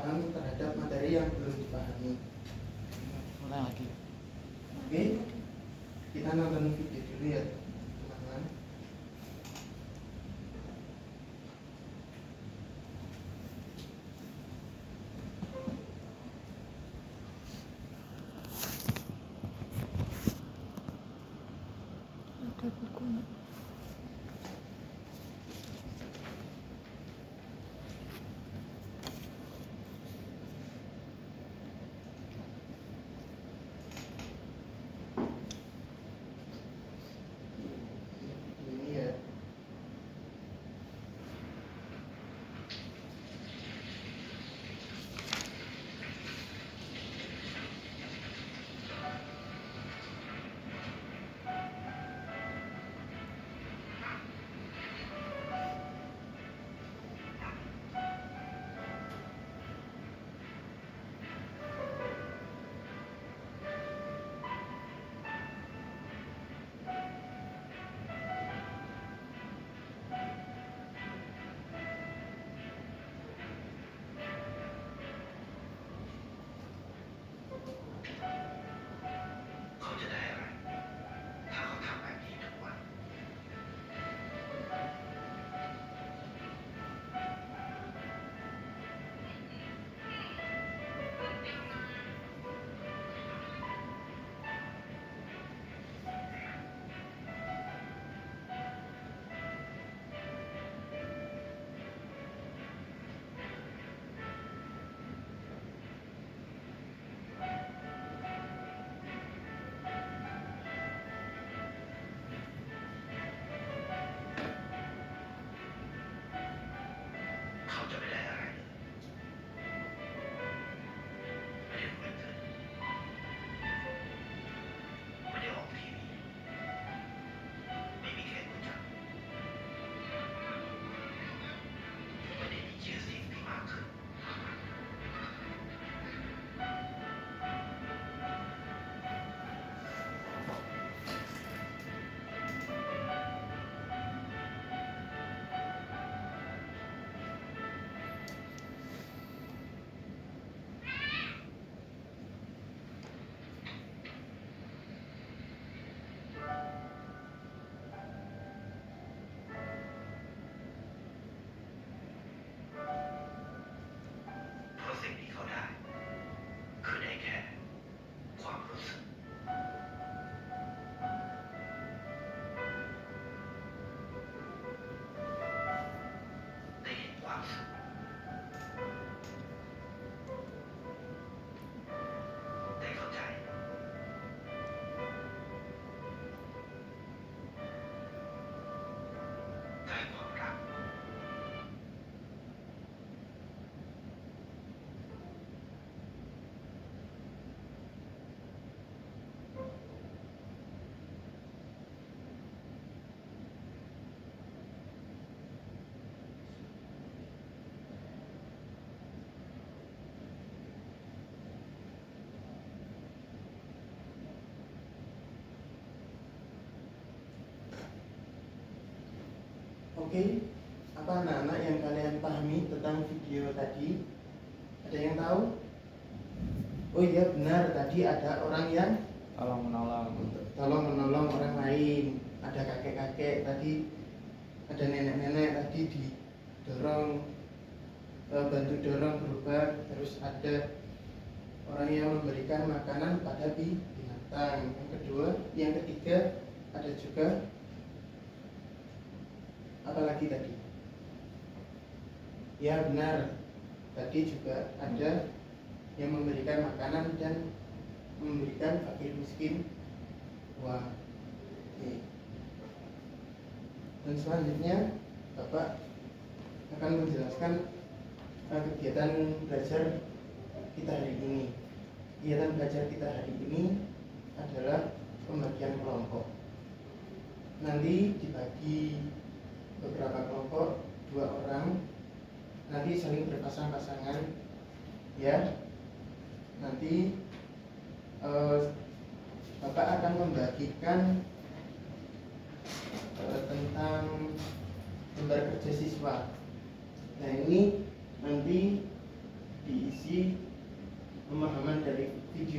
paham terhadap materi yang belum dipahami. Mulai lagi. Oke, kita nonton video dulu ya teman-teman. Ada buku. Ini ya. Oke, apa anak-anak yang kalian pahami tentang video tadi? Ada yang tahu? Oh iya benar, tadi ada orang yang tolong menolong orang lain. Ada kakek-kakek tadi, ada nenek-nenek tadi didorong, bantu dorong berobat. Terus ada orang yang memberikan makanan pada binatang. Yang ketiga ada juga apalagi tadi? Ya benar, tadi juga ada yang memberikan makanan dan memberikan fakir miskin uang. Oke. Dan selanjutnya Bapak akan menjelaskan kegiatan belajar kita hari ini. Kegiatan belajar kita hari ini adalah pembagian kelompok. Nanti dibagi beberapa kelompok, 2 orang, nanti saling berpasang-pasangan ya. Nanti Bapak akan membagikan tentang lembar kerja siswa. Nah ini nanti diisi pemahaman dari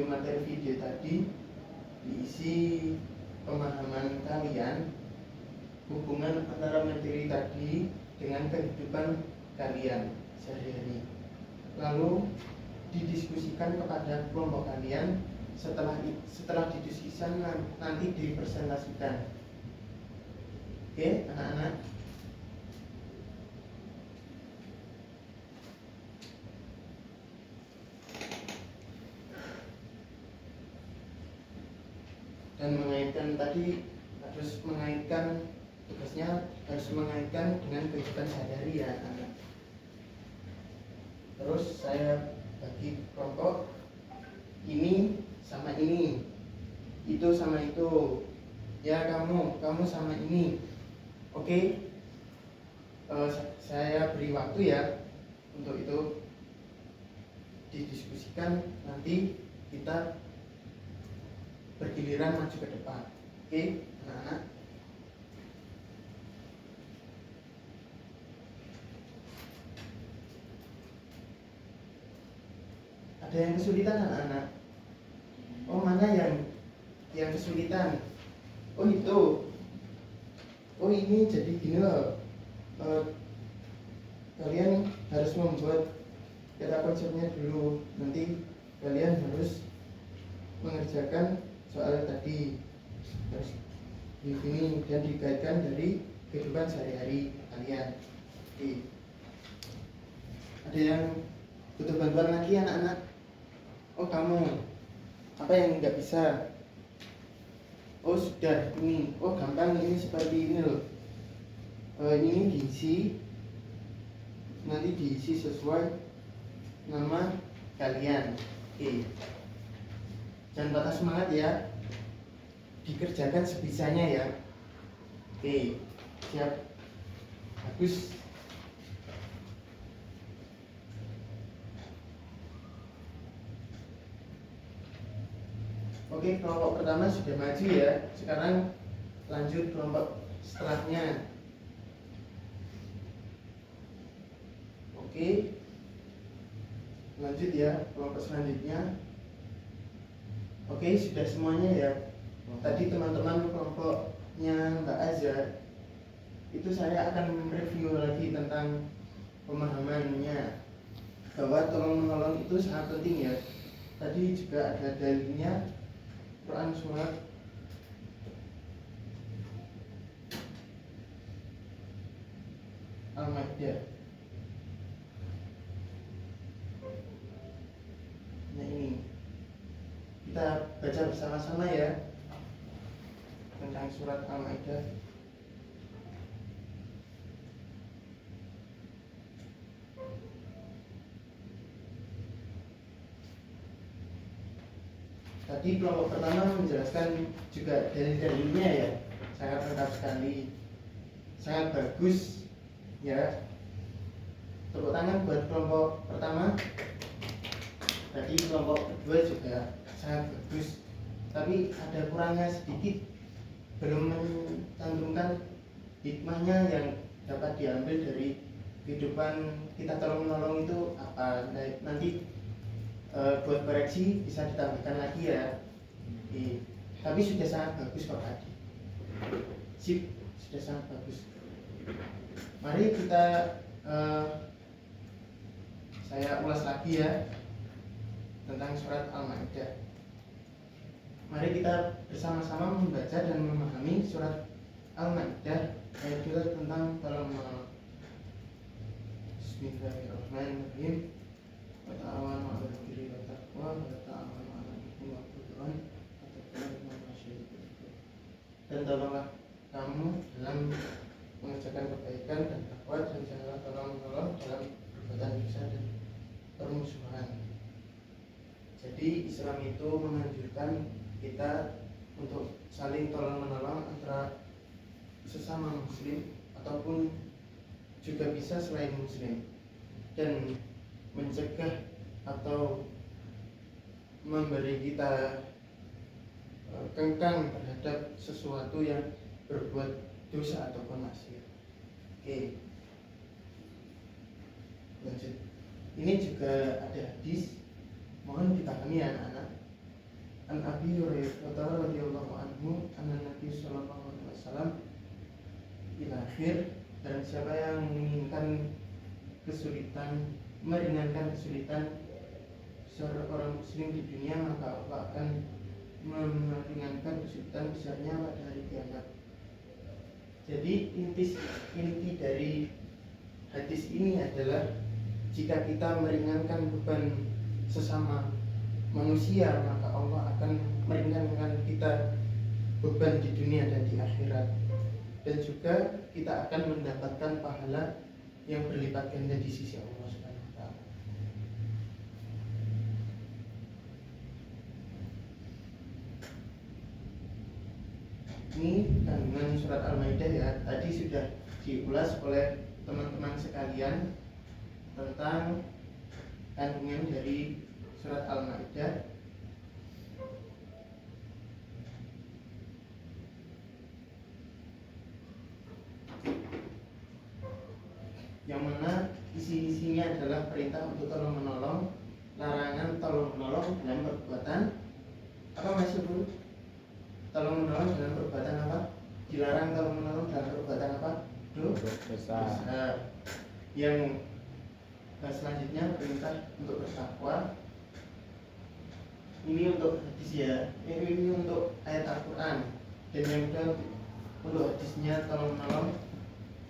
materi video tadi, diisi pemahaman kalian hubungan antara materi tadi dengan kehidupan kalian sehari-hari. Lalu didiskusikan kepada kelompok kalian. Setelah didiskusikan nanti dipresentasikan. Oke, anak-anak. Dan mengaitkan tadi tugasnya harus mengaitkan dengan kehidupan sehari-hari ya anak. Terus saya bagi kelompok, ini sama ini, itu sama itu, ya kamu sama ini. Oke. Saya beri waktu ya untuk itu didiskusikan, nanti kita bergiliran maju ke depan. Oke, anak-anak. Ada yang kesulitan anak-anak? Oh, mana yang kesulitan? Oh, itu. Oh, ini jadi gini loh. Kalian harus membuat kata konsepnya dulu. Nanti kalian harus mengerjakan soal tadi. Terus di sini dan dikaitkan dari kehidupan sehari-hari kalian. Oke. Ada yang butuh bantuan lagi anak-anak? Oh, kamu apa yang nggak bisa? Oh, sudah ini. Oh, gampang, ini seperti ini loh. Ini diisi, nanti diisi sesuai nama kalian. Oke. Jangan patah semangat ya. Dikerjakan sebisanya ya. Oke, siap. Bagus. Oke, kelompok pertama sudah maju ya. Sekarang lanjut kelompok setelahnya. Oke, lanjut ya kelompok selanjutnya. Oke, sudah semuanya ya. Tadi teman-teman kelompoknya Mbak Azhar, itu saya akan review lagi tentang pemahamannya, bahwa tolong menolong itu sangat penting ya. Tadi juga ada dalilnya, Quran surat Al-Maidah. Nah, ini kita baca bersama-sama ya tentang surat Al-Maidah. Tadi kelompok pertama menjelaskan juga dalil-dalilnya ya, sangat lengkap sekali, sangat bagus ya. Tepuk tangan buat kelompok pertama. Tadi kelompok kedua juga sangat bagus, tapi ada kurangnya sedikit, belum mencantumkan hikmahnya yang dapat diambil dari kehidupan kita tolong menolong itu apa. Nanti buat koreksi bisa ditambahkan lagi ya. Tapi sudah sangat bagus kok tadi. Sip, sudah sangat bagus. Mari kita saya ulas lagi ya tentang surat Al-Maidah. Mari kita bersama-sama membaca dan memahami surat Al-Maidah ayat 2 tentang tolong menolong. Bismillahirrahmanirrahim. Wa ta'awanu 'alal birri wat taqwa wa ta'awanu 'alal itsmi wal 'udwan wa taquluna masyai'un. Dan tolonglah kamu dalam mengerjakan kebaikan dan takwa, dan janganlah tolong menolong dalam perbuatan dosa dan permusuhan. Jadi Islam itu menganjurkan kita untuk saling tolong menolong antara sesama muslim ataupun juga bisa selain muslim, dan mencegah atau memberi kita kengkang terhadap sesuatu yang berbuat dosa ataupun maksiat. Oke, lanjut. ini juga ada hadis, mohon dipahami ya anak-anak. An Abi Hurairah radhiyallahu anhu anna Nabi sallallahu alaihi wasallam ila akhir, dan siapa yang menginginkan kesulitan, meringankan kesulitan seorang muslim di dunia, maka Allah akan meringankan kesulitan besarnya pada hari kiamat. Jadi inti dari hadis ini adalah jika kita meringankan beban sesama manusia, maka Allah akan meringankan kita beban di dunia dan di akhirat, dan juga kita akan mendapatkan pahala yang berlipat ganda di sisi Allah Subhanahu wa taala. Ini kandungan surat Al-Maidah ya, tadi sudah diulas oleh teman-teman sekalian tentang kandungan dari surat Al-Maidah. Yang mana isi-isinya adalah perintah untuk tolong menolong, larangan tolong menolong dalam perbuatan apa Mas Ibu? Tolong menolong dalam perbuatan apa? Dilarang tolong menolong dalam perbuatan apa? Dosa. Yang selanjutnya perintah untuk bertakwa. Ini untuk hadis ya. Ini untuk ayat Al-Quran. Dan yang kedua untuk hadisnya tolong menolong.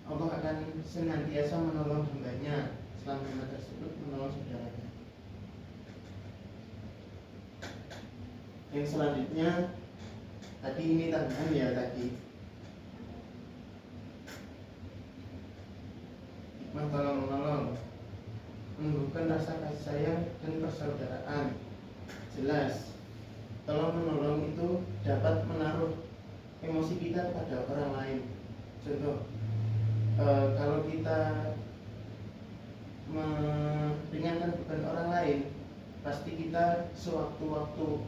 Allah akan senantiasa menolong hambanya selama hamba tersebut menolong saudaranya. Yang selanjutnya tadi ini tambahan ya tadi. Hikmah tolong menolong menumbuhkan rasa kasih sayang dan persaudaraan. Jelas, tolong menolong itu dapat menaruh emosi kita kepada orang lain. Contoh, kalau kita meringankan beban orang lain, pasti kita sewaktu-waktu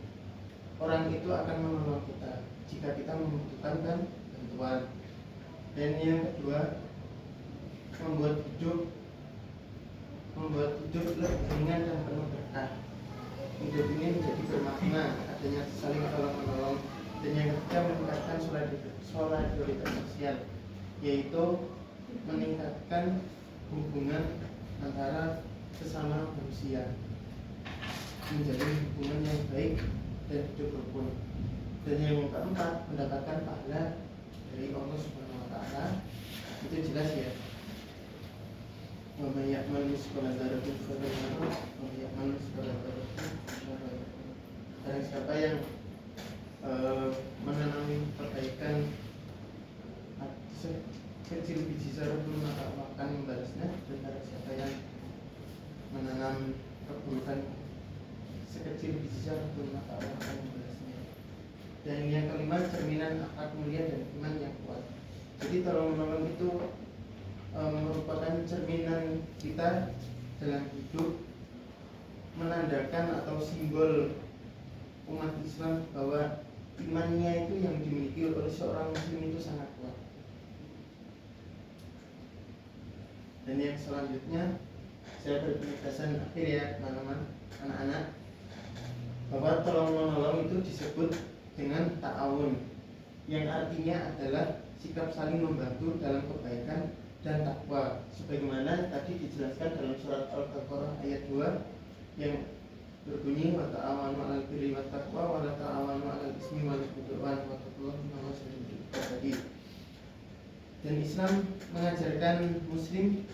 orang itu akan menolong kita jika kita membutuhkan bantuan. Dan yang kedua, membuat hidup lebih ringan dan penuh berkah. Hidup ini menjadi bermakna adanya saling tolong menolong. Dan yang ketiga, meningkatkan solidaritas sosial, yaitu meningkatkan hubungan antara sesama manusia, menjadi hubungan yang baik dan hidup rukun. Dan yang keempat, mendapatkan pahala dari Allah Subhanahu wa taala. Itu jelas ya. Wa may ya'mal mithqala dzarratin khairan yarah wa may ya'mal mithqala dzarratin syarran yarah. Dan siapa yang menanami kebaikan kecil biji zarah pun maka Allah akan membalasnya. Dan barang siapa yang menanam keburukan sekecil biji zarah pun maka Allah akan membalasnya. Dan yang kelima, cerminan akhlak mulia dan iman yang kuat. Jadi tolong menolong itu merupakan cerminan kita dalam hidup, menandakan atau simbol umat Islam bahwa imannya itu yang dimiliki oleh seorang muslim itu sangat kuat. Dan yang selanjutnya, saya berpenegasan akhir ya teman-teman, anak-anak, bahwa tolong menolong itu disebut dengan ta'awun, yang artinya adalah sikap saling membantu dalam kebaikan dan takwa, sebagaimana tadi dijelaskan dalam surat Al-Baqarah ayat 2 yang berbunyi wa ta'awanu 'alal birri wat taqwa wa la ta'awanu 'alal ismi wal 'udwan wa taqullaha innallaha syadidul iqab. Dan Islam mengajarkan muslim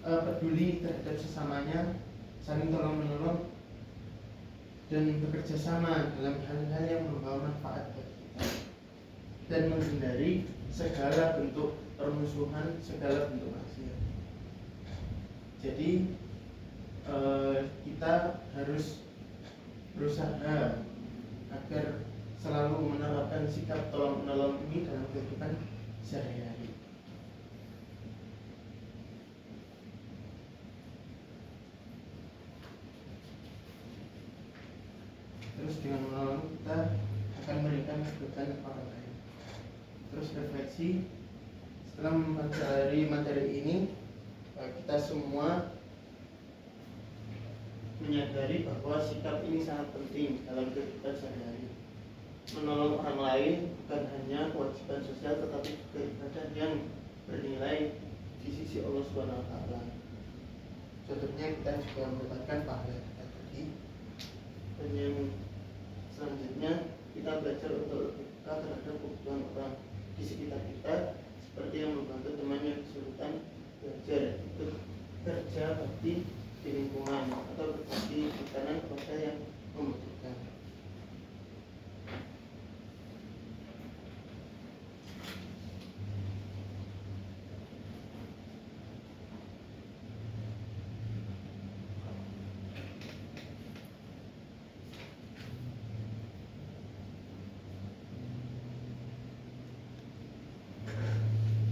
peduli terhadap sesamanya, saling tolong menolong dan bekerja sama dalam hal-hal yang membawa manfaat bagi kita, dan menghindari segala bentuk permusuhan, segala bentuk maksiat. Jadi kita harus berusaha agar selalu menerapkan sikap tolong menolong ini dalam kehidupan sehari-hari. Terus dengan menolong kita akan memberikan beban orang lain. Terus refleksi, setelah mempelajari materi ini, kita semua menyadari bahwa sikap ini sangat penting dalam kehidupan sehari-hari. Menolong orang lain bukan hanya kewajiban sosial tetapi juga ibadah yang bernilai di sisi Allah Subhanahu wa taala. Contohnya kita juga mendapatkan pahala tadi. Dan yang selanjutnya kita belajar untuk peka terhadap kebutuhan orang di sekitar kita, seperti yang membantu teman yang kesulitan belajar, ikut kerja bakti di lingkungan, atau berbagi makanan kepada yang membutuhkan.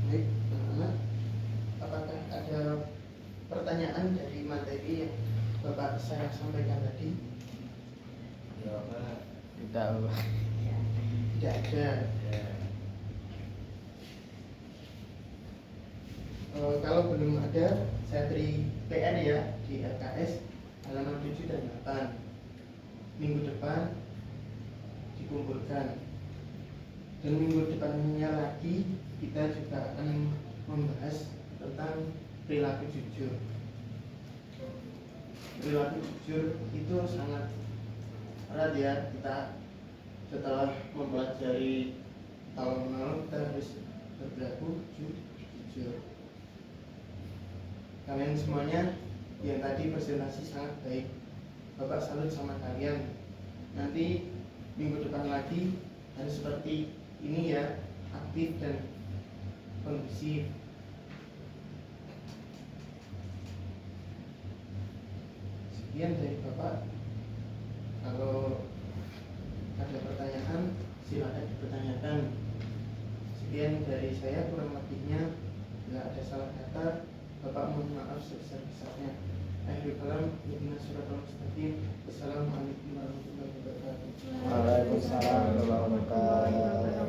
Baik, teman-teman, apakah ada pertanyaan dari materi yang Bapak saya sampaikan tadi? Ya, Pak. Tidak, Pak. Tidak ada. Ya. Kalau belum ada, saya beri PR ya di RKS halaman 7 dan 8. Minggu depan dikumpulkan. Dan minggu depannya lagi kita juga akan membahas tentang perilaku jujur. Perilaku jujur itu sangat erat ya. Kita setelah mempelajari tahun lalu kita harus berperilaku jujur. Kalian semuanya yang tadi presentasi sangat baik. Bapak salut sama kalian. Nanti minggu depan lagi harus seperti ini ya, aktif dan kondusif. Sekian dari Bapak. Kalau ada pertanyaan silakan dipertanyakan. Sekian dari saya, kurang lebihnya bila ada salah kata Bapak mohon maaf sebesar-besarnya. Akhirul kalam, ihdinas siratal mustaqim. Wassalamualaikum warahmatullahi wabarakatuh. Waalaikumsalam warahmatullahi wabarakatuh.